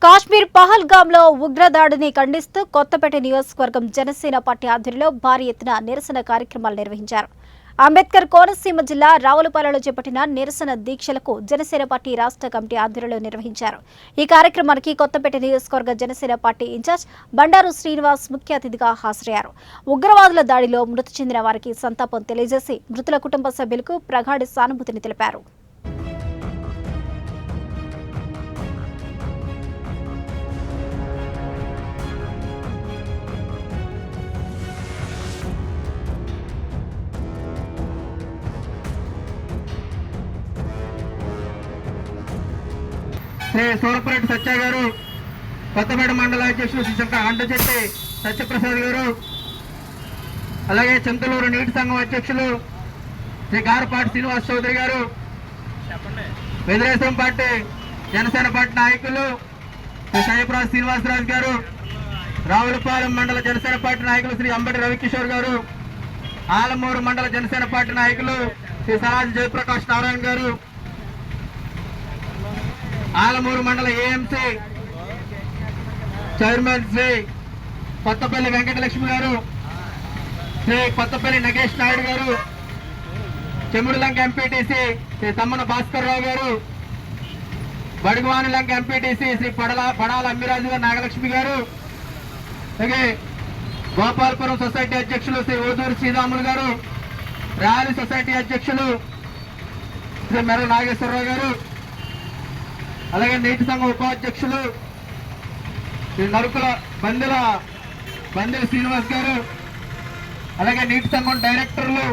కాశ్మీర్ పహల్గామ్ లో ఉగ్రదాడిని ఖండిస్తూ కొత్తపేట నియోజకవర్గం జనసేన పార్టీ ఆధ్వర్యంలో భారీ ఎత్తున నిరసన కార్యక్రమాలు నిర్వహించారు. అంబేద్కర్ కోనసీమ జిల్లా రావులపాలెంలో చేపట్టిన నిరసన దీక్షలకు జనసేన పార్టీ రాష్ట్ర కమిటీ ఆధ్వర్యంలో నిర్వహించారు. ఈ కార్యక్రమానికి కొత్తపేట నియోజకవర్గ జనసేన పార్టీ ఇన్ఛార్జ్ బండారు శ్రీనివాస్ ముఖ్య అతిథిగా హాజరయ్యారు. ఉగ్రవాదుల దాడిలో మృతి చెందిన వారికి సంతాపం తెలియజేసి మృతుల కుటుంబ సభ్యులకు ప్రగాఢ సానుభూతిని తెలిపారు. శ్రీ సూరపురెడ్డి సత్య గారు, కొత్తపేట మండల అధ్యక్షులు శ్రీ అంటచెట్టి సత్యప్రసాద్ గారు, అలాగే చింతలూరు నీటి సంఘం అధ్యక్షులు శ్రీ గారపాటి శ్రీనివాస్ చౌదరి గారు, వెదురేశ్వరం పార్టీ జనసేన పార్టీ నాయకులు శ్రీ సాయిప్రాజ్ శ్రీనివాసరాజు గారు, రావులపాలెం మండల జనసేన పార్టీ నాయకులు శ్రీ అంబటి రవికిషోర్ గారు, ఆలమూరు మండల జనసేన పార్టీ నాయకులు శ్రీ సరాజ్ జయప్రకాష్ నారాయణ గారు, ఆలమూరు మండల ఏఎంసీ చైర్మన్ శ్రీ కొత్తపల్లి వెంకటలక్ష్మి గారు, శ్రీ కొత్తపల్లి నగేష్ నాయుడు గారు, చెముడులంక ఎంపీటీసీ శ్రీ తమ్మన భాస్కర్ రావు గారు, బడుగువానిలంక ఎంపీటీసీ శ్రీ పడాల అమ్మిరాజు గారు నాగలక్ష్మి గారు, అలాగే గోపాలపురం సొసైటీ అధ్యక్షులు శ్రీ ఓదూరు శ్రీరాములు గారు, ర్యాలీ సొసైటీ అధ్యక్షులు శ్రీ మెర్ర నాగేశ్వరరావు గారు, అలాగే నీటి సంఘం ఉపాధ్యక్షులు శ్రీ నరుకుల బందెల శ్రీనివాస్ గారు, అలాగే నీటి సంఘం డైరెక్టర్లు